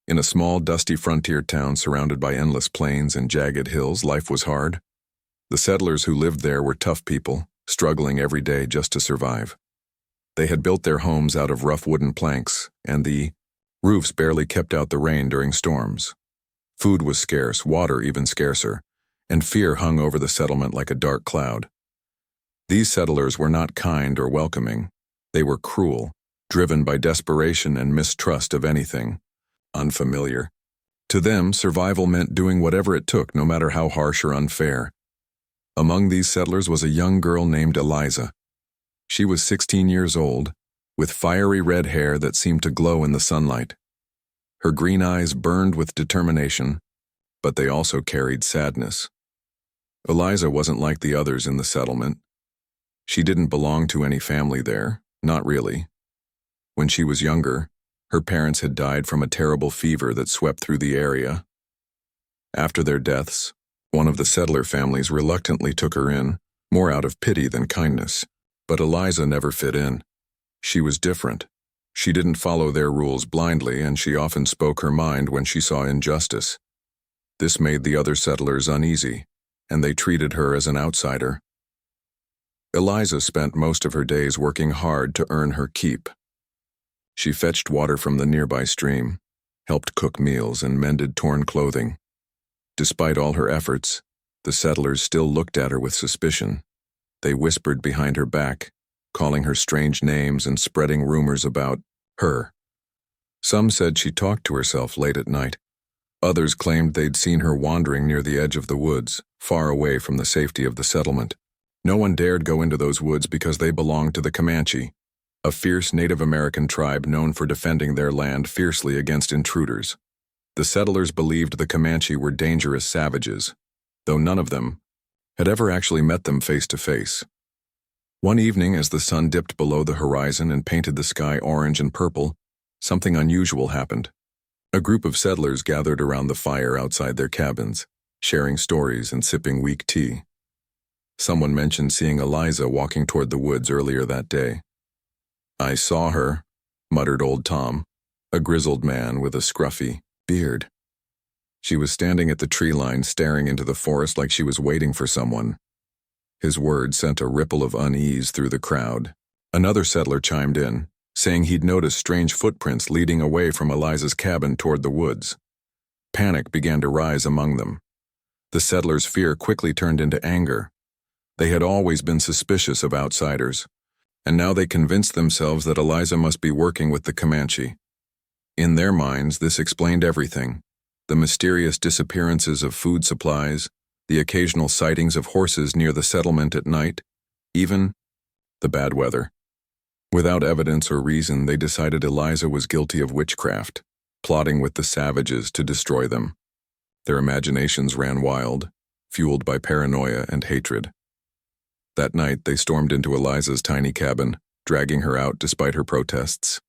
In a small, dusty frontier town surrounded by endless plains and jagged hills, life was hard. The settlers who lived there were tough people, struggling every day just to survive. They had built their homes out of rough wooden planks, and the roofs barely kept out the rain during storms. Food was scarce, water even scarcer, and fear hung over the settlement like a dark cloud. These settlers were not kind or welcoming. They were cruel, driven by desperation and mistrust of anything unfamiliar. To them, survival meant doing whatever it took, no matter how harsh or unfair. Among these settlers was a young girl named Eliza. She was 16 years old, with fiery red hair that seemed to glow in the sunlight. Her green eyes burned with determination, but they also carried sadness. Eliza wasn't like the others in the settlement. She didn't belong to any family there, not really. When she was younger, her parents had died from a terrible fever that swept through the area. After their deaths, one of the settler families reluctantly took her in, more out of pity than kindness. But Eliza never fit in. She was different. She didn't follow their rules blindly, and she often spoke her mind when she saw injustice. This made the other settlers uneasy, and they treated her as an outsider. Eliza spent most of her days working hard to earn her keep. She fetched water from the nearby stream, helped cook meals, and mended torn clothing. Despite all her efforts, the settlers still looked at her with suspicion. They whispered behind her back, calling her strange names and spreading rumors about her. Some said she talked to herself late at night. Others claimed they'd seen her wandering near the edge of the woods, far away from the safety of the settlement. No one dared go into those woods because they belonged to the Comanche, a fierce Native American tribe known for defending their land fiercely against intruders. The settlers believed the Comanche were dangerous savages, though none of them had ever actually met them face to face. One evening, as the sun dipped below the horizon and painted the sky orange and purple, something unusual happened. A group of settlers gathered around the fire outside their cabins, sharing stories and sipping weak tea. Someone mentioned seeing Eliza walking toward the woods earlier that day. "I saw her," muttered old Tom, a grizzled man with a scruffy beard. She was standing at the tree line staring into the forest like she was waiting for someone. His words sent a ripple of unease through the crowd. Another settler chimed in, saying he'd noticed strange footprints leading away from Eliza's cabin toward the woods. Panic began to rise among them. The settlers' fear quickly turned into anger. They had always been suspicious of outsiders, and now they convinced themselves that Eliza must be working with the Comanche. In their minds, this explained everything: the mysterious disappearances of food supplies, the occasional sightings of horses near the settlement at night, even the bad weather. Without evidence or reason, they decided Eliza was guilty of witchcraft, plotting with the savages to destroy them. Their imaginations ran wild, fueled by paranoia and hatred. That night, they stormed into Eliza's tiny cabin, dragging her out despite her protests.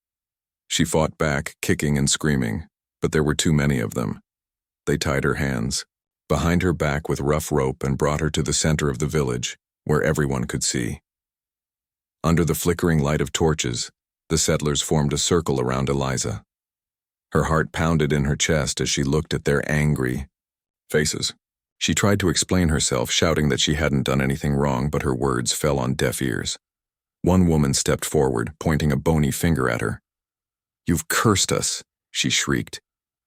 She fought back, kicking and screaming, but there were too many of them. They tied her hands behind her back with rough rope and brought her to the center of the village, where everyone could see. Under the flickering light of torches, the settlers formed a circle around Eliza. Her heart pounded in her chest as she looked at their angry faces. She tried to explain herself, shouting that she hadn't done anything wrong, but her words fell on deaf ears. One woman stepped forward, pointing a bony finger at her. "You've cursed us," she shrieked.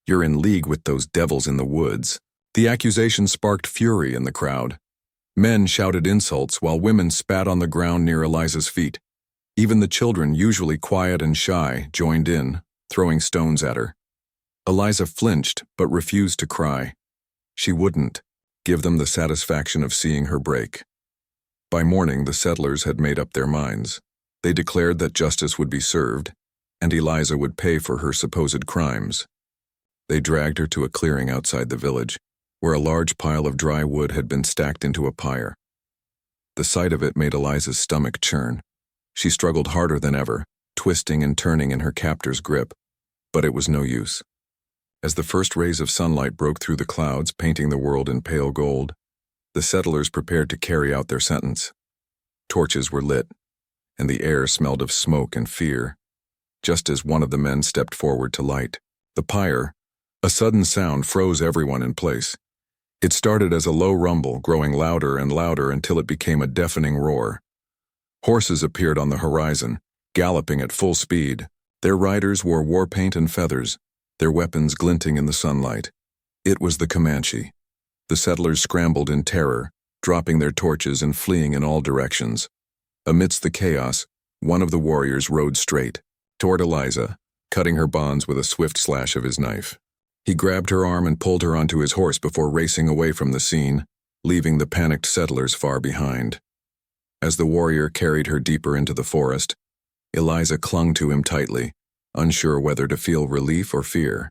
"You're in league with those devils in the woods." The accusation sparked fury in the crowd. Men shouted insults while women spat on the ground near Eliza's feet. Even the children, usually quiet and shy, joined in, throwing stones at her. Eliza flinched but refused to cry. She wouldn't give them the satisfaction of seeing her break. By morning, the settlers had made up their minds. They declared that justice would be served, and Eliza would pay for her supposed crimes. They dragged her to a clearing outside the village, where a large pile of dry wood had been stacked into a pyre. The sight of it made Eliza's stomach churn. She struggled harder than ever, twisting and turning in her captor's grip, but it was no use. As the first rays of sunlight broke through the clouds, painting the world in pale gold, the settlers prepared to carry out their sentence. Torches were lit, and the air smelled of smoke and fear. Just as one of the men stepped forward to light, the pyre, A sudden sound froze everyone in place. It started as a low rumble, growing louder and louder until it became a deafening roar. Horses appeared on the horizon, galloping at full speed. Their riders wore war paint and feathers, their weapons glinting in the sunlight. It was the Comanche. The settlers scrambled in terror, dropping their torches and fleeing in all directions. Amidst the chaos, one of the warriors rode straight toward Eliza, cutting her bonds with a swift slash of his knife. He grabbed her arm and pulled her onto his horse before racing away from the scene, leaving the panicked settlers far behind. As the warrior carried her deeper into the forest, Eliza clung to him tightly, unsure whether to feel relief or fear.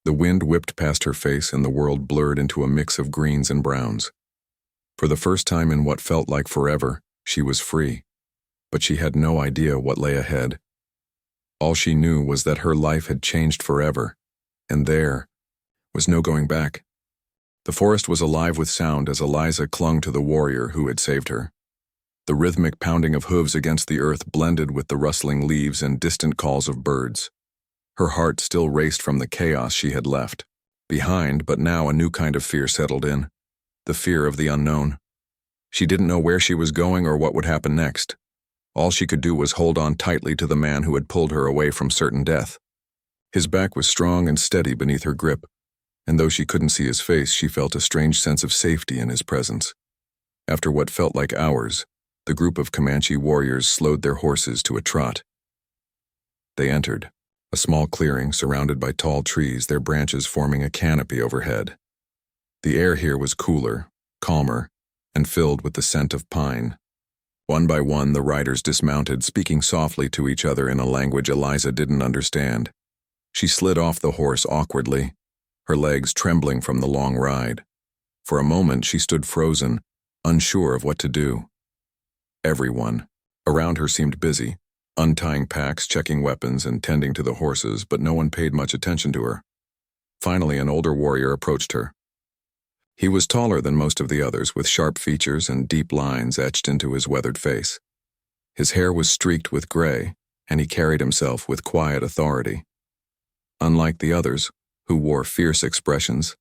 The wind whipped past her face and the world blurred into a mix of greens and browns. For the first time in what felt like forever, she was free, but she had no idea what lay ahead. All she knew was that her life had changed forever, and there was no going back. The forest was alive with sound as Eliza clung to the warrior who had saved her. The rhythmic pounding of hooves against the earth blended with the rustling leaves and distant calls of birds. Her heart still raced from the chaos she had left behind, but now a new kind of fear settled in, the fear of the unknown. She didn't know where she was going or what would happen next. All she could do was hold on tightly to the man who had pulled her away from certain death. His back was strong and steady beneath her grip, and though she couldn't see his face, she felt a strange sense of safety in his presence. After what felt like hours, the group of Comanche warriors slowed their horses to a trot. They entered a small clearing surrounded by tall trees, their branches forming a canopy overhead. The air here was cooler, calmer, and filled with the scent of pine. One by one, the riders dismounted, speaking softly to each other in a language Eliza didn't understand. She slid off the horse awkwardly, her legs trembling from the long ride. For a moment, she stood frozen, unsure of what to do. Everyone around her seemed busy, untying packs, checking weapons, and tending to the horses, but no one paid much attention to her. Finally, an older warrior approached her. He was taller than most of the others, with sharp features and deep lines etched into his weathered face. His hair was streaked with gray, and he carried himself with quiet authority. Unlike the others, who wore fierce expressions,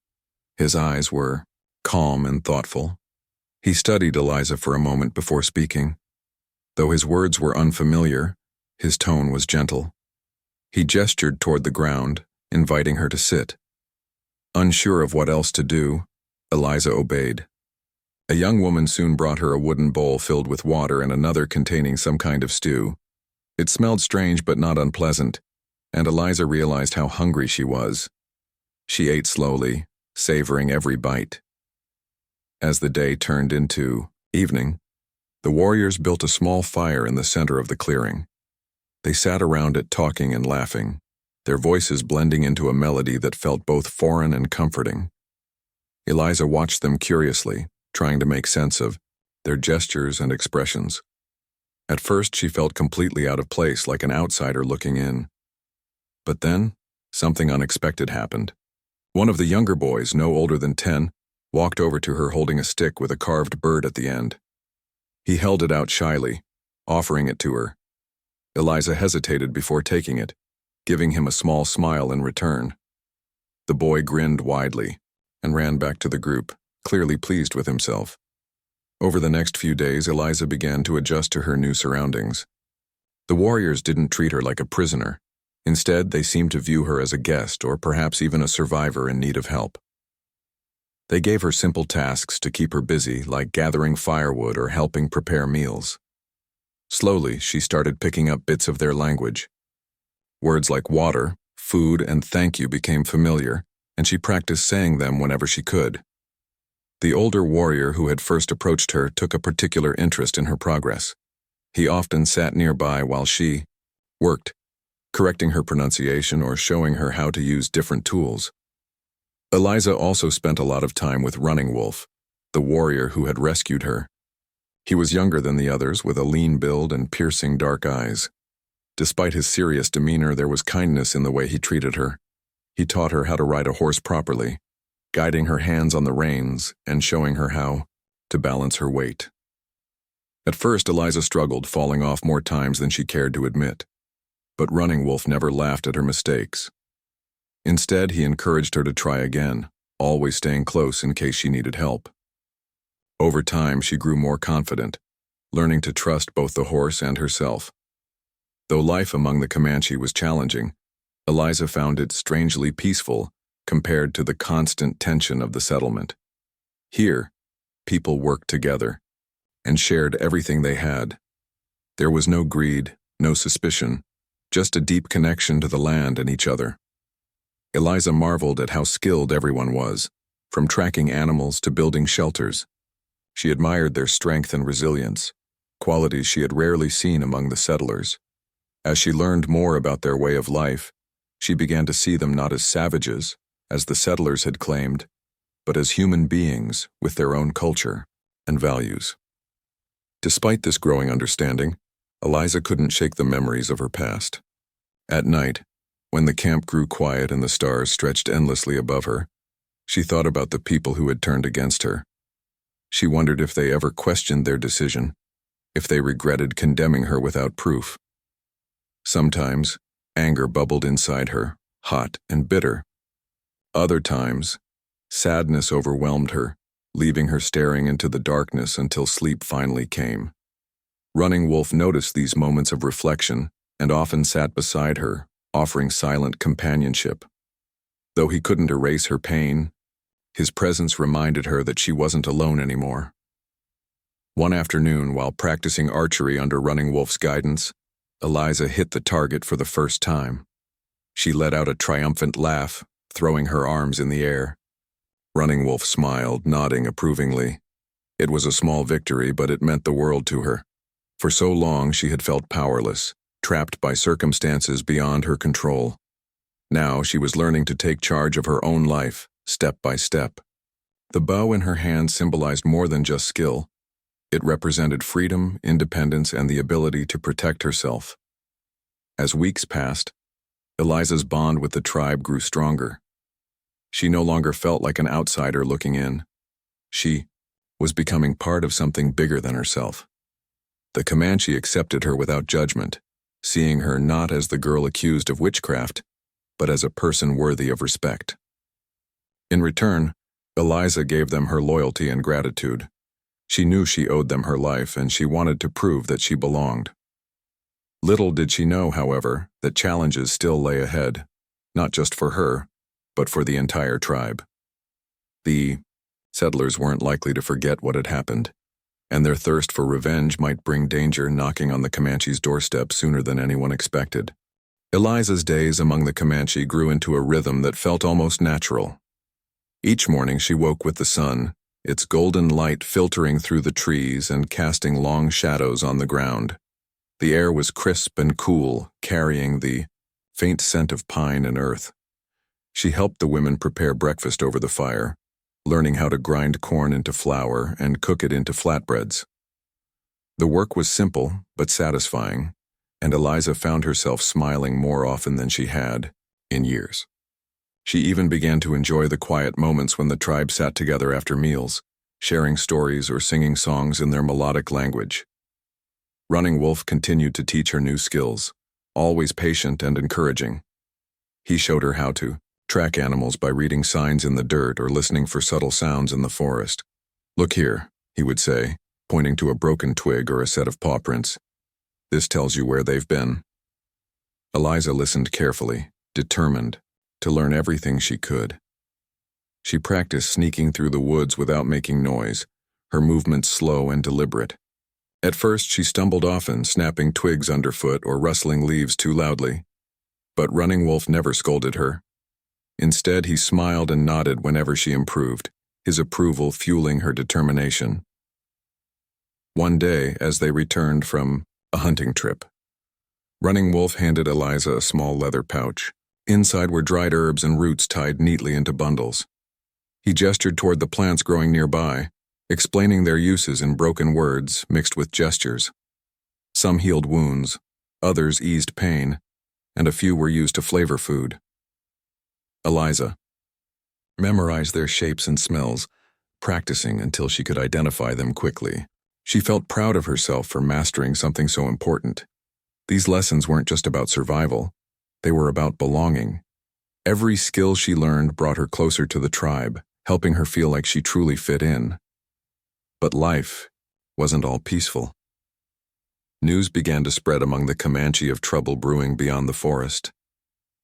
his eyes were calm and thoughtful. He studied Eliza for a moment before speaking. Though his words were unfamiliar, his tone was gentle. He gestured toward the ground, inviting her to sit. Unsure of what else to do, Eliza obeyed. A young woman soon brought her a wooden bowl filled with water and another containing some kind of stew. It smelled strange but not unpleasant, and Eliza realized how hungry she was. She ate slowly, savoring every bite. As the day turned into evening, the warriors built a small fire in the center of the clearing. They sat around it talking and laughing, their voices blending into a melody that felt both foreign and comforting. Eliza watched them curiously, trying to make sense of their gestures and expressions. At first, she felt completely out of place, like an outsider looking in. But then, something unexpected happened. One of the younger boys, no older than 10, walked over to her holding a stick with a carved bird at the end. He held it out shyly, offering it to her. Eliza hesitated before taking it, giving him a small smile in return. The boy grinned widely and ran back to the group, clearly pleased with himself. Over the next few days, Eliza began to adjust to her new surroundings. The warriors didn't treat her like a prisoner. Instead, they seemed to view her as a guest or perhaps even a survivor in need of help. They gave her simple tasks to keep her busy, like gathering firewood or helping prepare meals. Slowly, she started picking up bits of their language. Words like water, food, and thank you became familiar, and she practiced saying them whenever she could. The older warrior who had first approached her took a particular interest in her progress. He often sat nearby while she worked, correcting her pronunciation or showing her how to use different tools. Eliza also spent a lot of time with Running Wolf, the warrior who had rescued her. He was younger than the others, with a lean build and piercing dark eyes. Despite his serious demeanor, there was kindness in the way he treated her. He taught her how to ride a horse properly, guiding her hands on the reins and showing her how to balance her weight. At first, Eliza struggled, falling off more times than she cared to admit. But Running Wolf never laughed at her mistakes. Instead, he encouraged her to try again, always staying close in case she needed help. Over time, she grew more confident, learning to trust both the horse and herself. Though life among the Comanche was challenging, Eliza found it strangely peaceful compared to the constant tension of the settlement. Here, people worked together and shared everything they had. There was no greed, no suspicion, just a deep connection to the land and each other. Eliza marveled at how skilled everyone was, from tracking animals to building shelters. She admired their strength and resilience, qualities she had rarely seen among the settlers. As she learned more about their way of life, she began to see them not as savages, as the settlers had claimed, but as human beings with their own culture and values. Despite this growing understanding, Eliza couldn't shake the memories of her past. At night, when the camp grew quiet and the stars stretched endlessly above her, she thought about the people who had turned against her. She wondered if they ever questioned their decision, if they regretted condemning her without proof. Sometimes, anger bubbled inside her, hot and bitter. Other times, sadness overwhelmed her, leaving her staring into the darkness until sleep finally came. Running Wolf noticed these moments of reflection and often sat beside her, offering silent companionship. Though he couldn't erase her pain, his presence reminded her that she wasn't alone anymore. One afternoon, while practicing archery under Running Wolf's guidance, Eliza hit the target for the first time. She let out a triumphant laugh, throwing her arms in the air. Running Wolf smiled, nodding approvingly. It was a small victory, but it meant the world to her. For so long, she had felt powerless, trapped by circumstances beyond her control. Now she was learning to take charge of her own life, step by step. The bow in her hand symbolized more than just skill. It represented freedom, independence, and the ability to protect herself. As weeks passed, Eliza's bond with the tribe grew stronger. She no longer felt like an outsider looking in. She was becoming part of something bigger than herself. The Comanche accepted her without judgment, seeing her not as the girl accused of witchcraft, but as a person worthy of respect. In return, Eliza gave them her loyalty and gratitude. She knew she owed them her life, and she wanted to prove that she belonged. Little did she know, however, that challenges still lay ahead, not just for her, but for the entire tribe. The settlers weren't likely to forget what had happened, and their thirst for revenge might bring danger knocking on the Comanche's doorstep sooner than anyone expected. Eliza's days among the Comanche grew into a rhythm that felt almost natural. Each morning she woke with the sun, its golden light filtering through the trees and casting long shadows on the ground. The air was crisp and cool, carrying the faint scent of pine and earth. She helped the women prepare breakfast over the fire, learning how to grind corn into flour and cook it into flatbreads. The work was simple but satisfying, and Eliza found herself smiling more often than she had in years. She even began to enjoy the quiet moments when the tribe sat together after meals, sharing stories or singing songs in their melodic language. Running Wolf continued to teach her new skills, always patient and encouraging. He showed her how to track animals by reading signs in the dirt or listening for subtle sounds in the forest. "Look here," he would say, pointing to a broken twig or a set of paw prints. "This tells you where they've been." Eliza listened carefully, determined to learn everything she could. She practiced sneaking through the woods without making noise, her movements slow and deliberate. At first, she stumbled often, snapping twigs underfoot or rustling leaves too loudly. But Running Wolf never scolded her. Instead, he smiled and nodded whenever she improved, his approval fueling her determination. One day, as they returned from a hunting trip, Running Wolf handed Eliza a small leather pouch. Inside were dried herbs and roots tied neatly into bundles. He gestured toward the plants growing nearby, explaining their uses in broken words mixed with gestures. Some healed wounds, others eased pain, and a few were used to flavor food. Eliza memorized their shapes and smells, practicing until she could identify them quickly. She felt proud of herself for mastering something so important. These lessons weren't just about survival, they were about belonging. Every skill she learned brought her closer to the tribe, helping her feel like she truly fit in. But life wasn't all peaceful. News began to spread among the Comanche of trouble brewing beyond the forest.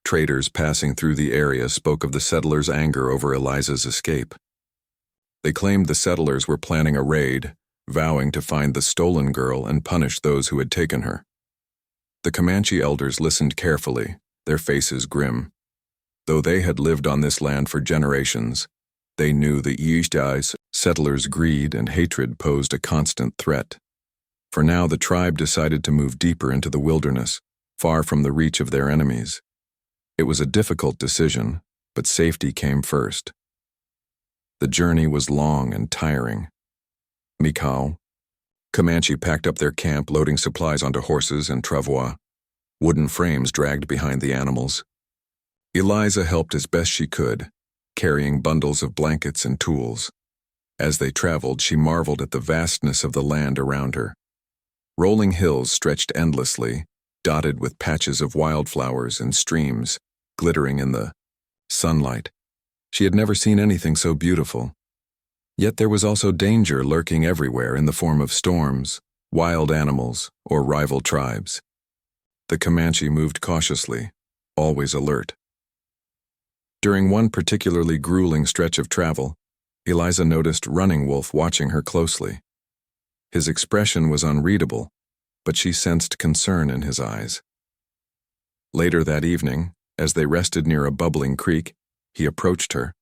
Traders passing through the area spoke of the settlers' anger over Eliza's escape. They claimed the settlers were planning a raid, vowing to find the stolen girl and punish those who had taken her. The Comanche elders listened carefully, their faces grim. Though they had lived on this land for generations, they knew the Yishtais settlers' greed and hatred posed a constant threat. For now, the tribe decided to move deeper into the wilderness, far from the reach of their enemies. It was a difficult decision, but safety came first. The journey was long and tiring. Mikau, Comanche packed up their camp, loading supplies onto horses and travois. Wooden frames dragged behind the animals. Eliza helped as best she could, carrying bundles of blankets and tools. As they traveled, she marveled at the vastness of the land around her. Rolling hills stretched endlessly, dotted with patches of wildflowers and streams, glittering in the sunlight. She had never seen anything so beautiful. Yet there was also danger lurking everywhere in the form of storms, wild animals, or rival tribes. The Comanche moved cautiously, always alert. During one particularly grueling stretch of travel, Eliza noticed Running Wolf watching her closely. His expression was unreadable, but she sensed concern in his eyes. Later that evening, as they rested near a bubbling creek, he approached her.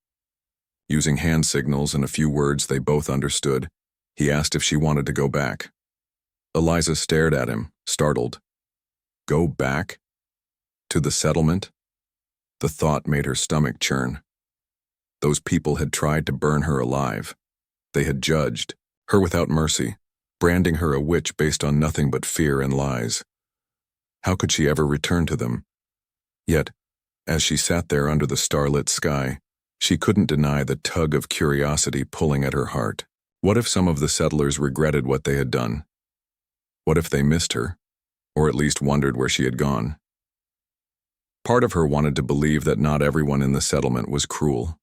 Using hand signals and a few words they both understood, he asked if she wanted to go back. Eliza stared at him, startled. Go back? To the settlement? The thought made her stomach churn. Those people had tried to burn her alive. They had judged, her without mercy, branding her a witch based on nothing but fear and lies. How could she ever return to them? Yet, as she sat there under the starlit sky, she couldn't deny the tug of curiosity pulling at her heart. What if some of the settlers regretted what they had done? What if they missed her, or at least wondered where she had gone? Part of her wanted to believe that not everyone in the settlement was cruel.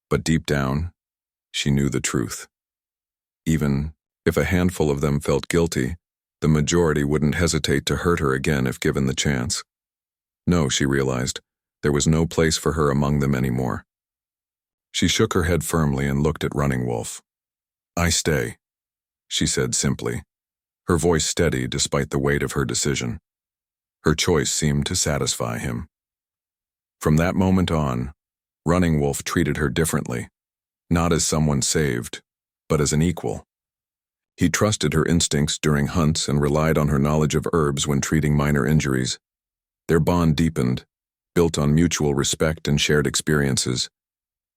But deep down, she knew the truth. Even if a handful of them felt guilty, the majority wouldn't hesitate to hurt her again if given the chance. No, she realized, there was no place for her among them anymore. She shook her head firmly and looked at Running Wolf. I stay, she said simply, her voice steady despite the weight of her decision. Her choice seemed to satisfy him. From that moment on, Running Wolf treated her differently, not as someone saved, but as an equal. He trusted her instincts during hunts and relied on her knowledge of herbs when treating minor injuries. Their bond deepened, built on mutual respect and shared experiences.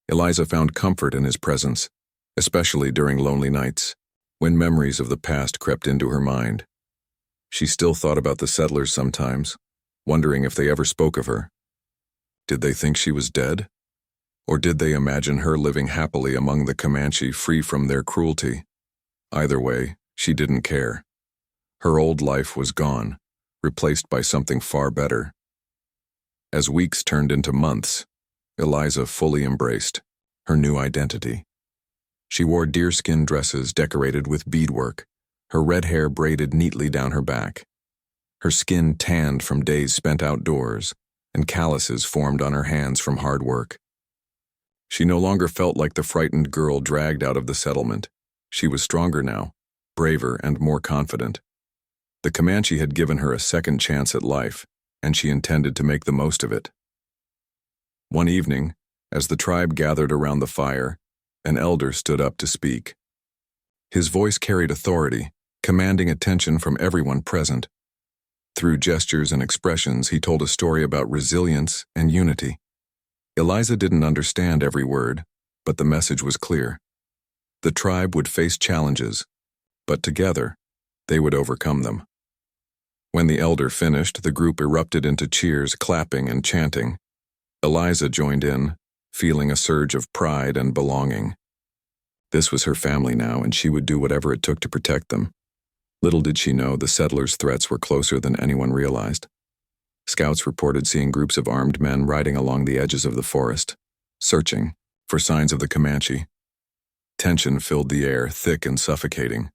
Eliza found comfort in his presence, especially during lonely nights, when memories of the past crept into her mind. She still thought about the settlers sometimes, wondering if they ever spoke of her. Did they think she was dead? Or did they imagine her living happily among the Comanche, free from their cruelty? Either way, she didn't care. Her old life was gone, replaced by something far better. As weeks turned into months, Eliza fully embraced her new identity. She wore deerskin dresses decorated with beadwork, her red hair braided neatly down her back. Her skin tanned from days spent outdoors, and calluses formed on her hands from hard work. She no longer felt like the frightened girl dragged out of the settlement. She was stronger now, braver and more confident. The Comanche had given her a second chance at life, and she intended to make the most of it. One evening, as the tribe gathered around the fire, an elder stood up to speak. His voice carried authority, commanding attention from everyone present. Through gestures and expressions, he told a story about resilience and unity. Eliza didn't understand every word, but the message was clear. The tribe would face challenges, but together, they would overcome them. When the elder finished, the group erupted into cheers, clapping, and chanting. Eliza joined in, feeling a surge of pride and belonging. This was her family now, and she would do whatever it took to protect them. Little did she know the settlers' threats were closer than anyone realized. Scouts reported seeing groups of armed men riding along the edges of the forest, searching for signs of the Comanche. Tension filled the air, thick and suffocating.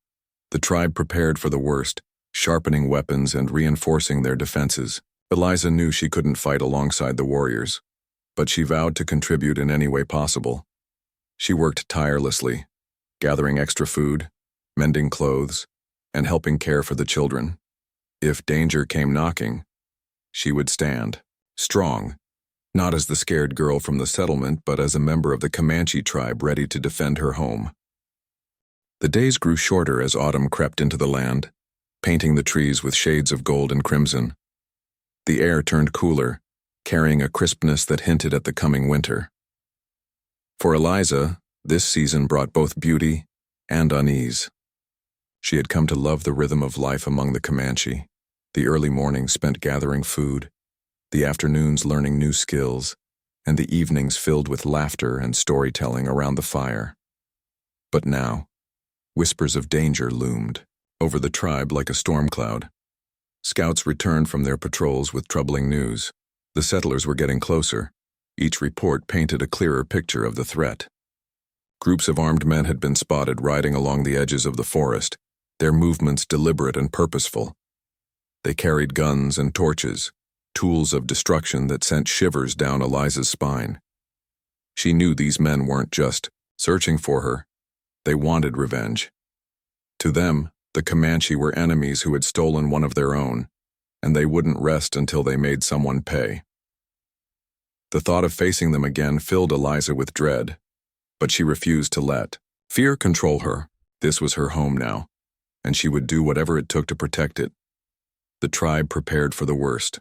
The tribe prepared for the worst, sharpening weapons and reinforcing their defenses. Eliza knew she couldn't fight alongside the warriors, but she vowed to contribute in any way possible. She worked tirelessly, gathering extra food, mending clothes, and helping care for the children. If danger came knocking, she would stand, strong, not as the scared girl from the settlement, but as a member of the Comanche tribe ready to defend her home. The days grew shorter as autumn crept into the land, painting the trees with shades of gold and crimson. The air turned cooler, carrying a crispness that hinted at the coming winter. For Eliza, this season brought both beauty and unease. She had come to love the rhythm of life among the Comanche, the early mornings spent gathering food, the afternoons learning new skills, and the evenings filled with laughter and storytelling around the fire. But now, whispers of danger loomed over the tribe like a storm cloud. Scouts returned from their patrols with troubling news. The settlers were getting closer. Each report painted a clearer picture of the threat. Groups of armed men had been spotted riding along the edges of the forest, their movements deliberate and purposeful. They carried guns and torches, tools of destruction that sent shivers down Eliza's spine. She knew these men weren't just searching for her. They wanted revenge. To them, the Comanche were enemies who had stolen one of their own, and they wouldn't rest until they made someone pay. The thought of facing them again filled Eliza with dread, but she refused to let fear control her. This was her home now, and she would do whatever it took to protect it. The tribe prepared for the worst.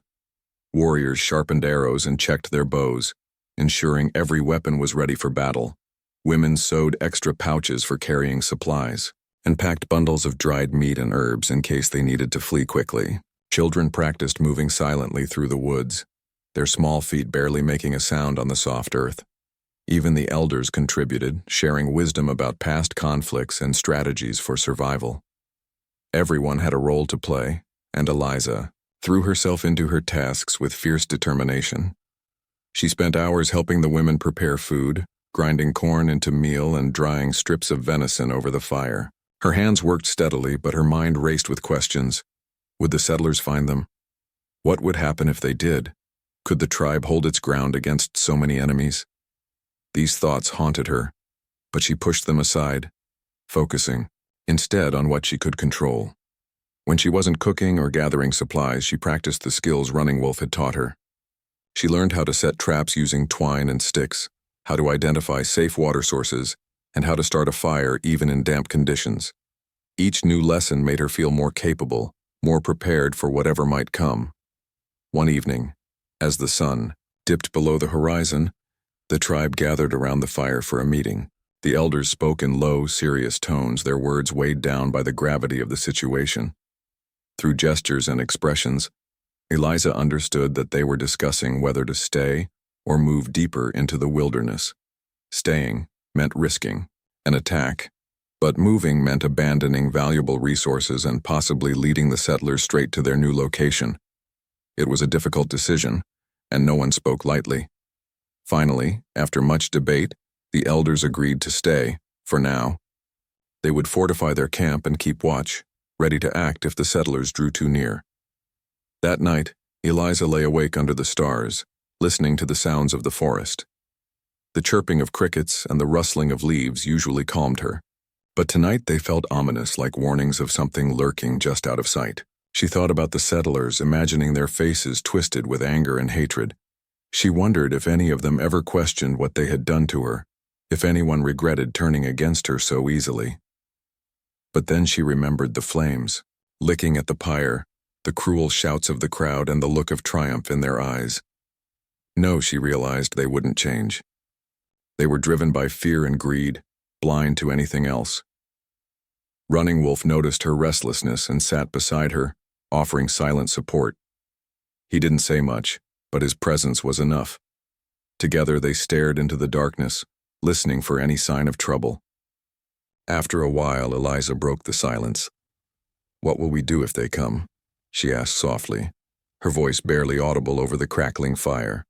Warriors sharpened arrows and checked their bows, ensuring every weapon was ready for battle. Women sewed extra pouches for carrying supplies, and packed bundles of dried meat and herbs in case they needed to flee quickly. Children practiced moving silently through the woods, their small feet barely making a sound on the soft earth. Even the elders contributed, sharing wisdom about past conflicts and strategies for survival. Everyone had a role to play, and Eliza threw herself into her tasks with fierce determination. She spent hours helping the women prepare food, grinding corn into meal and drying strips of venison over the fire. Her hands worked steadily, but her mind raced with questions. Would the settlers find them? What would happen if they did? Could the tribe hold its ground against so many enemies? These thoughts haunted her, but she pushed them aside, focusing instead on what she could control. When she wasn't cooking or gathering supplies, she practiced the skills Running Wolf had taught her. She learned how to set traps using twine and sticks, how to identify safe water sources, and how to start a fire even in damp conditions. Each new lesson made her feel more capable, more prepared for whatever might come. One evening, as the sun dipped below the horizon, the tribe gathered around the fire for a meeting. The elders spoke in low, serious tones, their words weighed down by the gravity of the situation. Through gestures and expressions, Eliza understood that they were discussing whether to stay or move deeper into the wilderness. Staying meant risking an attack, but moving meant abandoning valuable resources and possibly leading the settlers straight to their new location. It was a difficult decision, and no one spoke lightly. Finally, after much debate, the elders agreed to stay, for now. They would fortify their camp and keep watch, ready to act if the settlers drew too near. That night, Eliza lay awake under the stars, listening to the sounds of the forest. The chirping of crickets and the rustling of leaves usually calmed her, but tonight they felt ominous, like warnings of something lurking just out of sight. She thought about the settlers, imagining their faces twisted with anger and hatred. She wondered if any of them ever questioned what they had done to her, if anyone regretted turning against her so easily. But then she remembered the flames, licking at the pyre, the cruel shouts of the crowd and the look of triumph in their eyes. No, she realized, they wouldn't change. They were driven by fear and greed, blind to anything else. Running Wolf noticed her restlessness and sat beside her, offering silent support. He didn't say much, but his presence was enough. Together they stared into the darkness, listening for any sign of trouble. After a while, Eliza broke the silence. "What will we do if they come?" she asked softly. her voice barely audible over the crackling fire.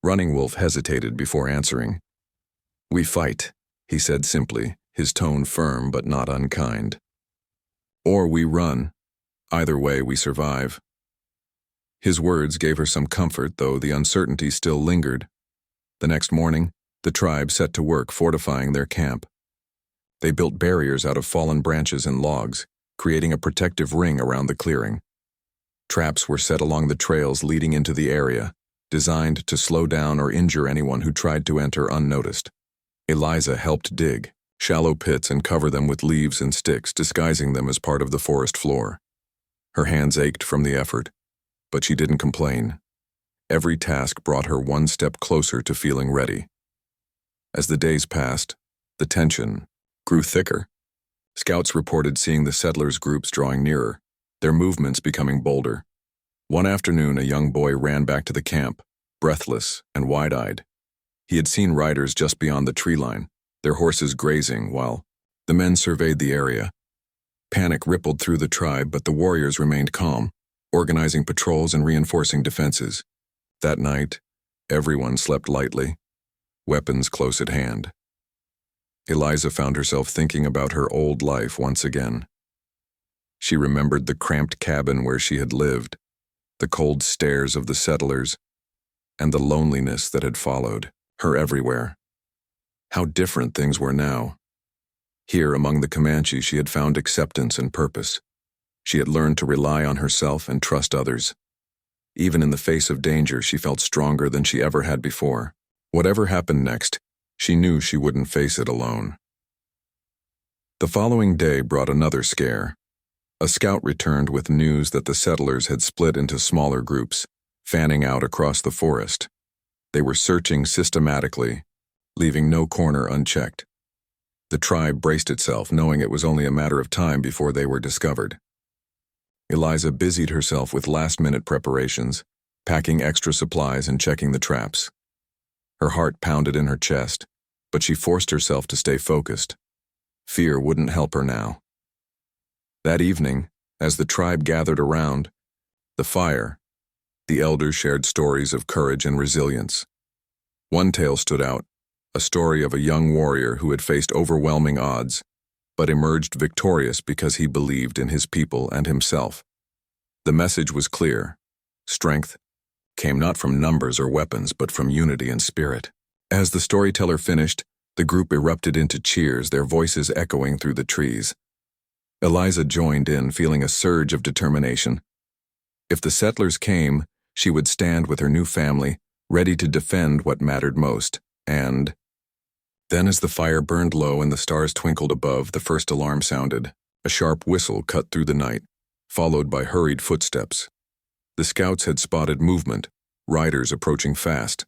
Running Wolf hesitated before answering. "We fight," he said simply, his tone firm but not unkind. "Or we run. Either way, we survive." His words gave her some comfort, though the uncertainty still lingered. The next morning, the tribe set to work fortifying their camp. They built barriers out of fallen branches and logs, creating a protective ring around the clearing. Traps were set along the trails leading into the area, designed to slow down or injure anyone who tried to enter unnoticed. Eliza helped dig shallow pits and cover them with leaves and sticks, disguising them as part of the forest floor. Her hands ached from the effort, but she didn't complain. Every task brought her one step closer to feeling ready. As the days passed, the tension grew thicker. Scouts reported seeing the settlers' groups drawing nearer, their movements becoming bolder. One afternoon, a young boy ran back to the camp, breathless and wide-eyed. He had seen riders just beyond the tree line, their horses grazing, while the men surveyed the area. Panic rippled through the tribe, but the warriors remained calm, organizing patrols and reinforcing defenses. That night, everyone slept lightly, weapons close at hand. Eliza found herself thinking about her old life once again. She remembered the cramped cabin where she had lived, the cold stares of the settlers, and the loneliness that had followed her everywhere. How different things were now. Here among the Comanche, she had found acceptance and purpose. She had learned to rely on herself and trust others. Even in the face of danger, she felt stronger than she ever had before. Whatever happened next, she knew she wouldn't face it alone. The following day brought another scare. A scout returned with news that the settlers had split into smaller groups, fanning out across the forest. They were searching systematically, leaving no corner unchecked. The tribe braced itself, knowing it was only a matter of time before they were discovered. Eliza busied herself with last-minute preparations, packing extra supplies and checking the traps. Her heart pounded in her chest, but she forced herself to stay focused. Fear wouldn't help her now. That evening, as the tribe gathered around the fire, the elders shared stories of courage and resilience. One tale stood out, a story of a young warrior who had faced overwhelming odds, but emerged victorious because he believed in his people and himself. The message was clear. Strength came not from numbers or weapons, but from unity and spirit. As the storyteller finished, the group erupted into cheers, their voices echoing through the trees. Eliza joined in, feeling a surge of determination. If the settlers came, she would stand with her new family, ready to defend what mattered most. And then, as the fire burned low and the stars twinkled above, the first alarm sounded. A sharp whistle cut through the night, followed by hurried footsteps. The scouts had spotted movement, riders approaching fast.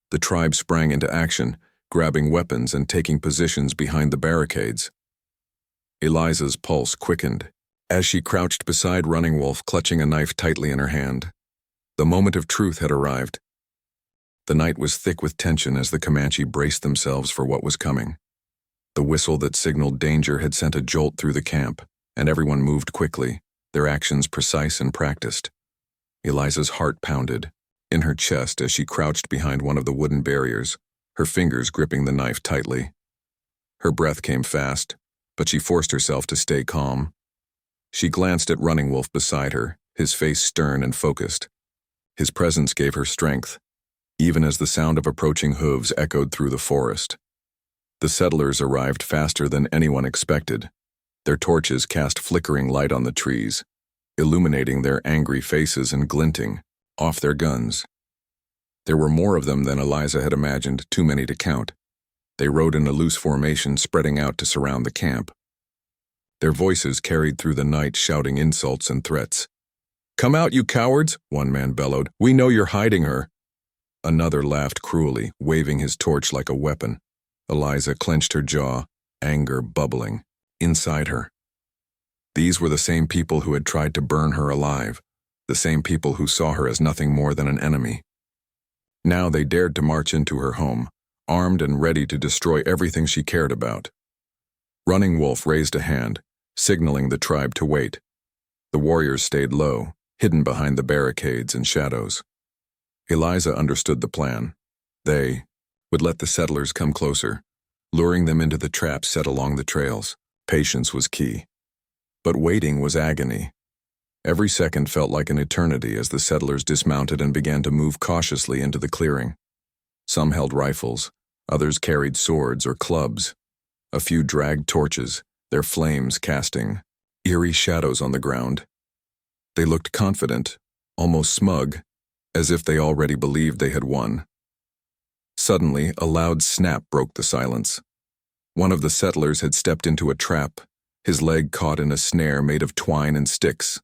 The tribe sprang into action, grabbing weapons and taking positions behind the barricades. Eliza's pulse quickened as she crouched beside Running Wolf, clutching a knife tightly in her hand. The moment of truth had arrived. The night was thick with tension as the Comanche braced themselves for what was coming. The whistle that signaled danger had sent a jolt through the camp, and everyone moved quickly, their actions precise and practiced. Eliza's heart pounded in her chest as she crouched behind one of the wooden barriers, her fingers gripping the knife tightly. Her breath came fast, but she forced herself to stay calm. She glanced at Running Wolf beside her, his face stern and focused. His presence gave her strength, even as the sound of approaching hooves echoed through the forest. The settlers arrived faster than anyone expected. Their torches cast flickering light on the trees, illuminating their angry faces and glinting off their guns. There were more of them than Eliza had imagined, too many to count. They rode in a loose formation, spreading out to surround the camp. Their voices carried through the night, shouting insults and threats. "Come out, you cowards!" one man bellowed. "We know you're hiding her." Another laughed cruelly, waving his torch like a weapon. Eliza clenched her jaw, anger bubbling inside her. These were the same people who had tried to burn her alive, the same people who saw her as nothing more than an enemy. Now they dared to march into her home, armed and ready to destroy everything she cared about. Running Wolf raised a hand, signaling the tribe to wait. The warriors stayed low, hidden behind the barricades and shadows. Eliza understood the plan. They would let the settlers come closer, luring them into the traps set along the trails. Patience was key. But waiting was agony. Every second felt like an eternity as the settlers dismounted and began to move cautiously into the clearing. Some held rifles, others carried swords or clubs. A few dragged torches, their flames casting eerie shadows on the ground. They looked confident, almost smug, as if they already believed they had won. Suddenly, a loud snap broke the silence. One of the settlers had stepped into a trap, his leg caught in a snare made of twine and sticks.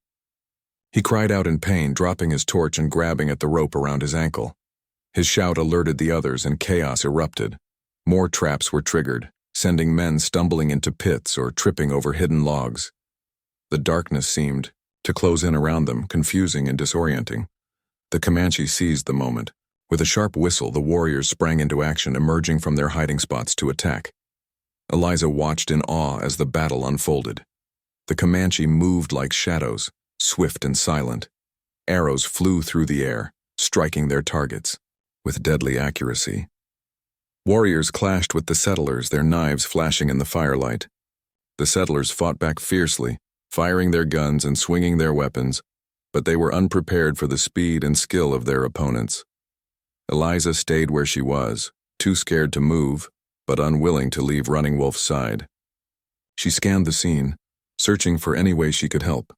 He cried out in pain, dropping his torch and grabbing at the rope around his ankle. His shout alerted the others and chaos erupted. More traps were triggered, sending men stumbling into pits or tripping over hidden logs. The darkness seemed to close in around them, confusing and disorienting. The Comanche seized the moment. With a sharp whistle, the warriors sprang into action, emerging from their hiding spots to attack. Eliza watched in awe as the battle unfolded. The Comanche moved like shadows, swift and silent. Arrows flew through the air, striking their targets with deadly accuracy. Warriors clashed with the settlers, their knives flashing in the firelight. The settlers fought back fiercely, firing their guns and swinging their weapons, but they were unprepared for the speed and skill of their opponents. Eliza stayed where she was, too scared to move, but unwilling to leave Running Wolf's side. She scanned the scene, searching for any way she could help.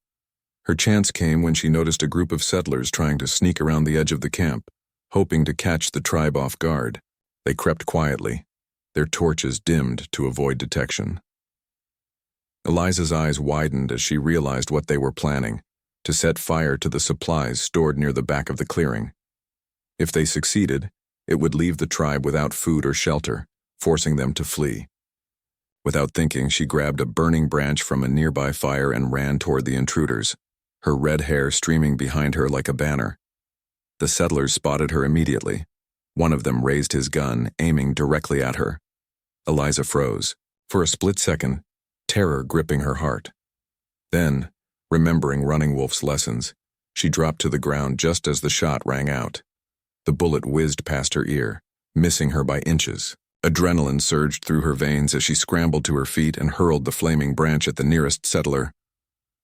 Her chance came when she noticed a group of settlers trying to sneak around the edge of the camp, hoping to catch the tribe off guard. They crept quietly, their torches dimmed to avoid detection. Eliza's eyes widened as she realized what they were planning, to set fire to the supplies stored near the back of the clearing. If they succeeded, it would leave the tribe without food or shelter, forcing them to flee. Without thinking, she grabbed a burning branch from a nearby fire and ran toward the intruders, her red hair streaming behind her like a banner. The settlers spotted her immediately. One of them raised his gun, aiming directly at her. Eliza froze. For a split second, terror gripping her heart. Then, remembering Running Wolf's lessons, she dropped to the ground just as the shot rang out. The bullet whizzed past her ear, missing her by inches. Adrenaline surged through her veins as she scrambled to her feet and hurled the flaming branch at the nearest settler.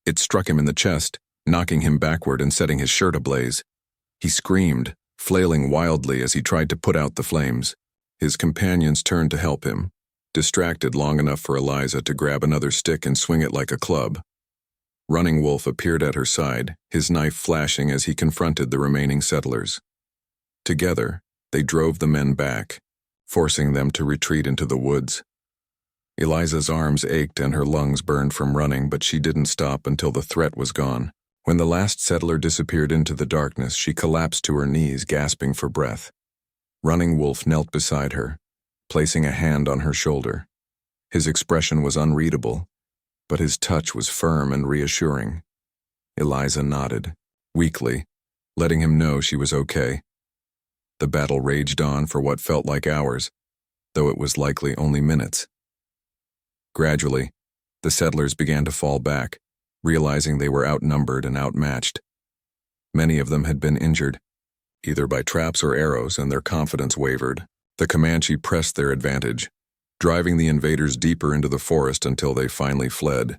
It struck him in the chest, knocking him backward and setting his shirt ablaze. He screamed, flailing wildly as he tried to put out the flames. His companions turned to help him, distracted long enough for Eliza to grab another stick and swing it like a club. Running Wolf appeared at her side, his knife flashing as he confronted the remaining settlers. Together, they drove the men back, forcing them to retreat into the woods. Eliza's arms ached and her lungs burned from running, but she didn't stop until the threat was gone. When the last settler disappeared into the darkness, she collapsed to her knees, gasping for breath. Running Wolf knelt beside her, placing a hand on her shoulder. His expression was unreadable, but his touch was firm and reassuring. Eliza nodded, weakly, letting him know she was okay. The battle raged on for what felt like hours, though it was likely only minutes. Gradually, the settlers began to fall back, realizing they were outnumbered and outmatched. Many of them had been injured, either by traps or arrows, and their confidence wavered. The Comanche pressed their advantage, driving the invaders deeper into the forest until they finally fled,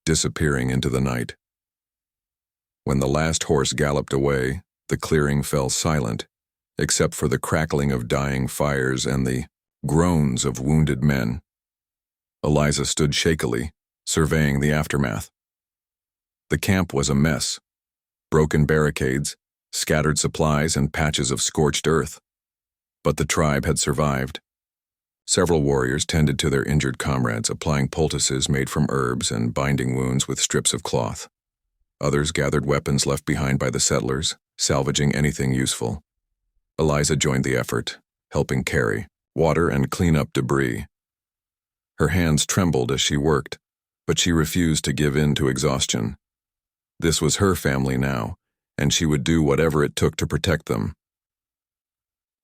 disappearing into the night. When the last horse galloped away, the clearing fell silent, except for the crackling of dying fires and the groans of wounded men. Eliza stood shakily, surveying the aftermath. The camp was a mess. Broken barricades, scattered supplies, and patches of scorched earth. But the tribe had survived. Several warriors tended to their injured comrades, applying poultices made from herbs and binding wounds with strips of cloth. Others gathered weapons left behind by the settlers, salvaging anything useful. Eliza joined the effort, helping carry, water, and clean up debris. Her hands trembled as she worked, but she refused to give in to exhaustion. This was her family now, and she would do whatever it took to protect them.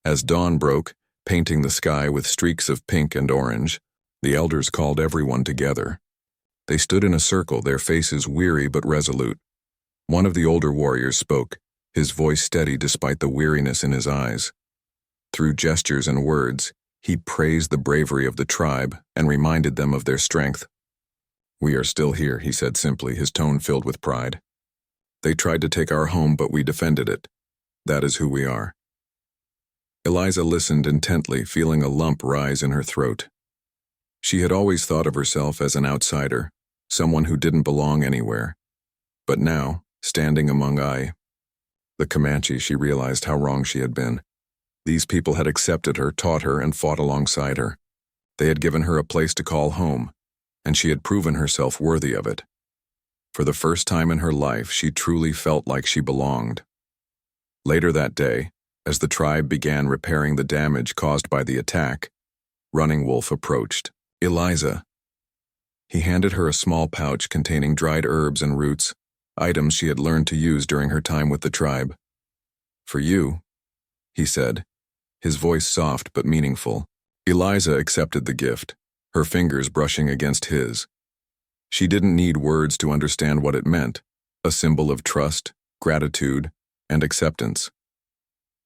As dawn broke, painting the sky with streaks of pink and orange, the elders called everyone together. They stood in a circle, their faces weary but resolute. One of the older warriors spoke, his voice steady despite the weariness in his eyes. Through gestures and words, he praised the bravery of the tribe and reminded them of their strength. "We are still here," he said simply, his tone filled with pride. "They tried to take our home, but we defended it. That is who we are." Eliza listened intently, feeling a lump rise in her throat. She had always thought of herself as an outsider, someone who didn't belong anywhere. But now, standing among the Comanche, she realized how wrong she had been. These people had accepted her, taught her, and fought alongside her. They had given her a place to call home, and she had proven herself worthy of it. For the first time in her life, she truly felt like she belonged. Later that day, as the tribe began repairing the damage caused by the attack, Running Wolf approached. "Eliza." He handed her a small pouch containing dried herbs and roots, items she had learned to use during her time with the tribe. "For you," he said, his voice soft but meaningful. Eliza accepted the gift, her fingers brushing against his. She didn't need words to understand what it meant, a symbol of trust, gratitude, and acceptance.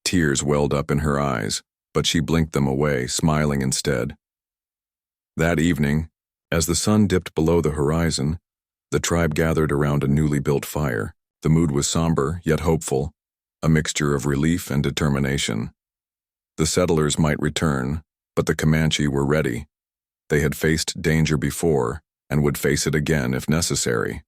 Tears welled up in her eyes, but she blinked them away, smiling instead. That evening, as the sun dipped below the horizon, the tribe gathered around a newly built fire. The mood was somber, yet hopeful, a mixture of relief and determination. The settlers might return, but the Comanche were ready. They had faced danger before, and would face it again if necessary.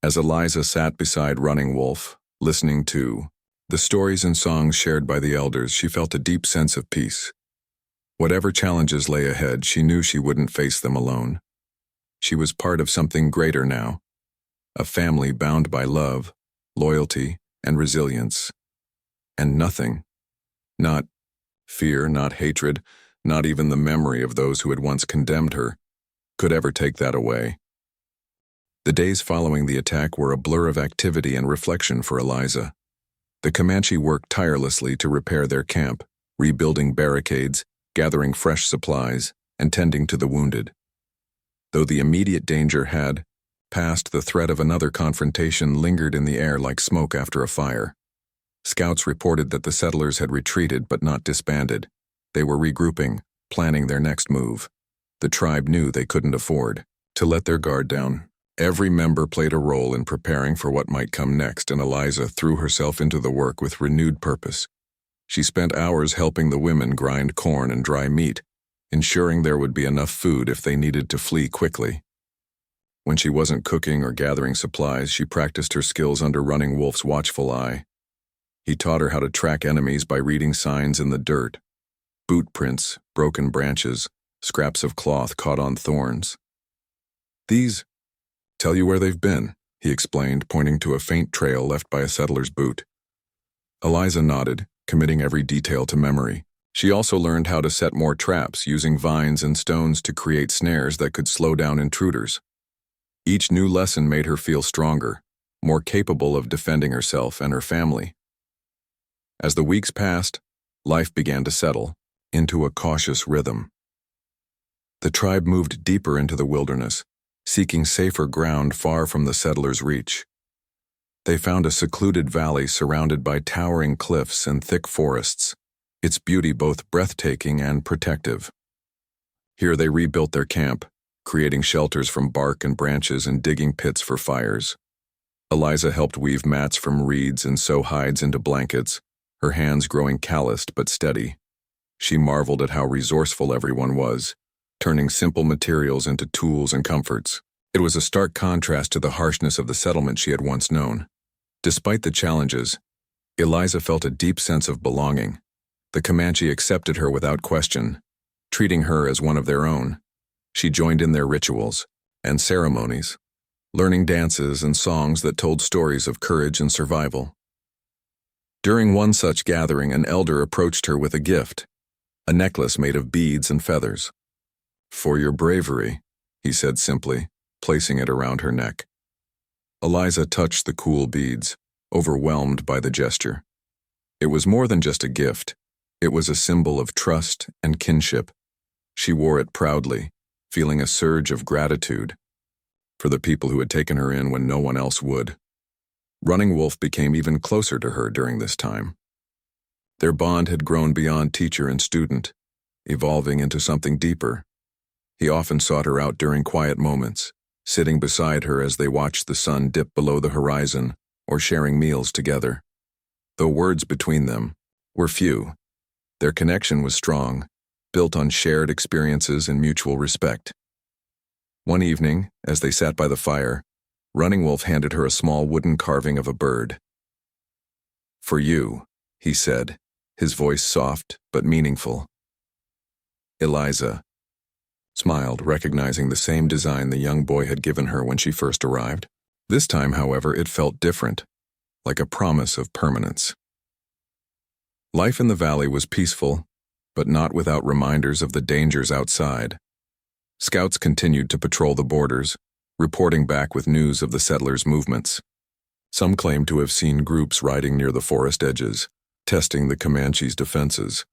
As Eliza sat beside Running Wolf, listening to the stories and songs shared by the elders, she felt a deep sense of peace. Whatever challenges lay ahead, she knew she wouldn't face them alone. She was part of something greater now, a family bound by love, loyalty, and resilience. And nothing, not fear, not hatred, not even the memory of those who had once condemned her, could ever take that away. The days following the attack were a blur of activity and reflection for Eliza. The Comanche worked tirelessly to repair their camp, rebuilding barricades, gathering fresh supplies, and tending to the wounded. Though the immediate danger had passed, the threat of another confrontation lingered in the air like smoke after a fire. Scouts reported that the settlers had retreated but not disbanded. They were regrouping, planning their next move. The tribe knew they couldn't afford to let their guard down. Every member played a role in preparing for what might come next, and Eliza threw herself into the work with renewed purpose. She spent hours helping the women grind corn and dry meat, ensuring there would be enough food if they needed to flee quickly. When she wasn't cooking or gathering supplies, she practiced her skills under Running Wolf's watchful eye. He taught her how to track enemies by reading signs in the dirt: boot prints, broken branches, scraps of cloth caught on thorns. "These tell you where they've been," he explained, pointing to a faint trail left by a settler's boot. Eliza nodded, committing every detail to memory. She also learned how to set more traps, using vines and stones to create snares that could slow down intruders. Each new lesson made her feel stronger, more capable of defending herself and her family. As the weeks passed, life began to settle into a cautious rhythm. The tribe moved deeper into the wilderness, seeking safer ground far from the settlers' reach. They found a secluded valley surrounded by towering cliffs and thick forests, its beauty both breathtaking and protective. Here they rebuilt their camp, creating shelters from bark and branches and digging pits for fires. Eliza helped weave mats from reeds and sew hides into blankets, her hands growing calloused but steady. She marveled at how resourceful everyone was, turning simple materials into tools and comforts. It was a stark contrast to the harshness of the settlement she had once known. Despite the challenges, Eliza felt a deep sense of belonging. The Comanche accepted her without question, treating her as one of their own. She joined in their rituals and ceremonies, learning dances and songs that told stories of courage and survival. During one such gathering, an elder approached her with a gift, a necklace made of beads and feathers. "For your bravery," he said simply, placing it around her neck. Eliza touched the cool beads, overwhelmed by the gesture. It was more than just a gift. It was a symbol of trust and kinship. She wore it proudly, feeling a surge of gratitude for the people who had taken her in when no one else would. Running Wolf became even closer to her during this time. Their bond had grown beyond teacher and student, evolving into something deeper. He often sought her out during quiet moments, sitting beside her as they watched the sun dip below the horizon or sharing meals together. Though words between them were few, their connection was strong, built on shared experiences and mutual respect. One evening, as they sat by the fire, Running Wolf handed her a small wooden carving of a bird. "For you," he said, his voice soft but meaningful. Eliza smiled, recognizing the same design the young boy had given her when she first arrived. This time, however, it felt different, like a promise of permanence. Life in the valley was peaceful, but not without reminders of the dangers outside. Scouts continued to patrol the borders, reporting back with news of the settlers' movements. Some claimed to have seen groups riding near the forest edges, testing the Comanche's defenses.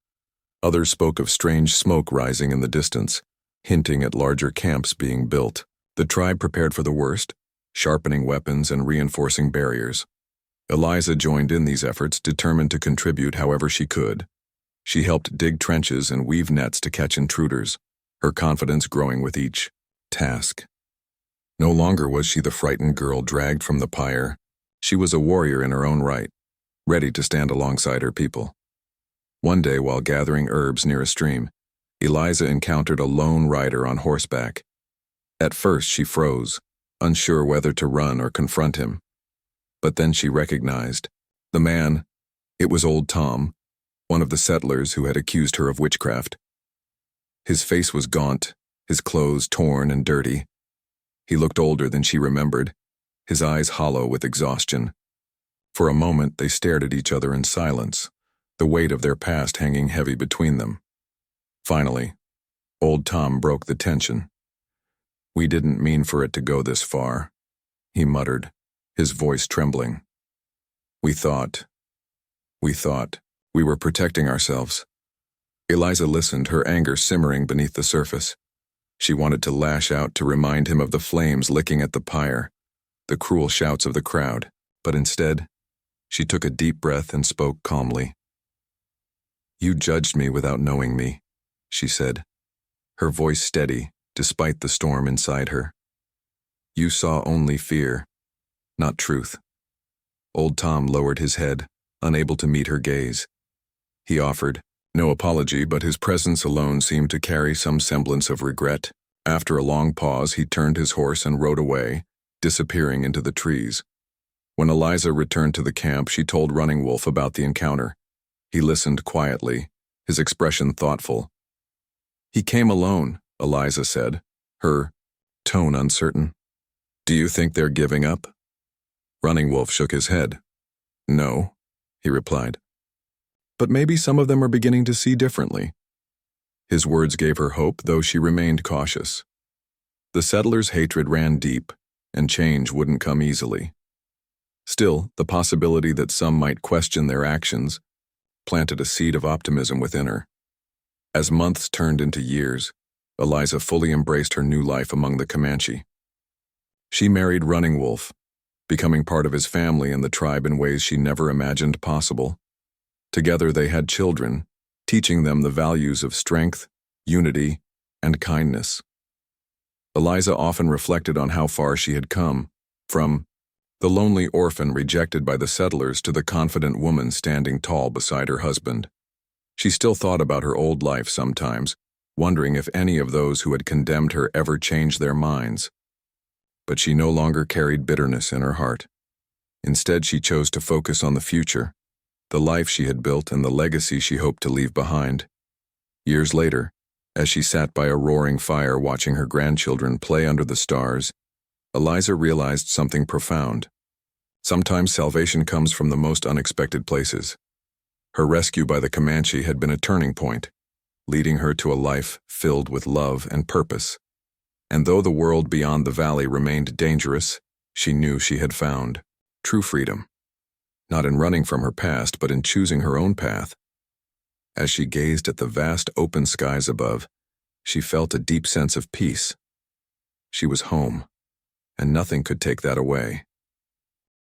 Others spoke of strange smoke rising in the distance, hinting at larger camps being built. The tribe prepared for the worst, sharpening weapons and reinforcing barriers. Eliza joined in these efforts, determined to contribute however she could. She helped dig trenches and weave nets to catch intruders, her confidence growing with each task. No longer was she the frightened girl dragged from the pyre. She was a warrior in her own right, ready to stand alongside her people. One day, while gathering herbs near a stream, Eliza encountered a lone rider on horseback. At first, she froze, unsure whether to run or confront him. But then she recognized the man. It was old Tom, one of the settlers who had accused her of witchcraft. His face was gaunt, his clothes torn and dirty. He looked older than she remembered, his eyes hollow with exhaustion. For a moment, they stared at each other in silence, the weight of their past hanging heavy between them. Finally, old Tom broke the tension. "We didn't mean for it to go this far," he muttered, his voice trembling. We thought we were protecting ourselves." Eliza listened, her anger simmering beneath the surface. She wanted to lash out to remind him of the flames licking at the pyre, the cruel shouts of the crowd, but instead, she took a deep breath and spoke calmly. "You judged me without knowing me," she said, her voice steady despite the storm inside her. "You saw only fear, not truth." Old Tom lowered his head, unable to meet her gaze. He offered no apology, but his presence alone seemed to carry some semblance of regret. After a long pause, he turned his horse and rode away, disappearing into the trees. When Eliza returned to the camp, she told Running Wolf about the encounter. He listened quietly, his expression thoughtful. "He came alone," Eliza said, her tone uncertain. "Do you think they're giving up?" Running Wolf shook his head. "No," he replied. "But maybe some of them are beginning to see differently." His words gave her hope, though she remained cautious. The settlers' hatred ran deep, and change wouldn't come easily. Still, the possibility that some might question their actions planted a seed of optimism within her. As months turned into years, Eliza fully embraced her new life among the Comanche. She married Running Wolf, becoming part of his family and the tribe in ways she never imagined possible. Together they had children, teaching them the values of strength, unity, and kindness. Eliza often reflected on how far she had come, from the lonely orphan rejected by the settlers to the confident woman standing tall beside her husband. She still thought about her old life sometimes, wondering if any of those who had condemned her ever changed their minds. But she no longer carried bitterness in her heart. Instead, she chose to focus on the future, the life she had built and the legacy she hoped to leave behind. Years later, as she sat by a roaring fire watching her grandchildren play under the stars, Eliza realized something profound. Sometimes salvation comes from the most unexpected places. Her rescue by the Comanche had been a turning point, leading her to a life filled with love and purpose. And though the world beyond the valley remained dangerous, she knew she had found true freedom, not in running from her past, but in choosing her own path. As she gazed at the vast open skies above, she felt a deep sense of peace. She was home, and nothing could take that away.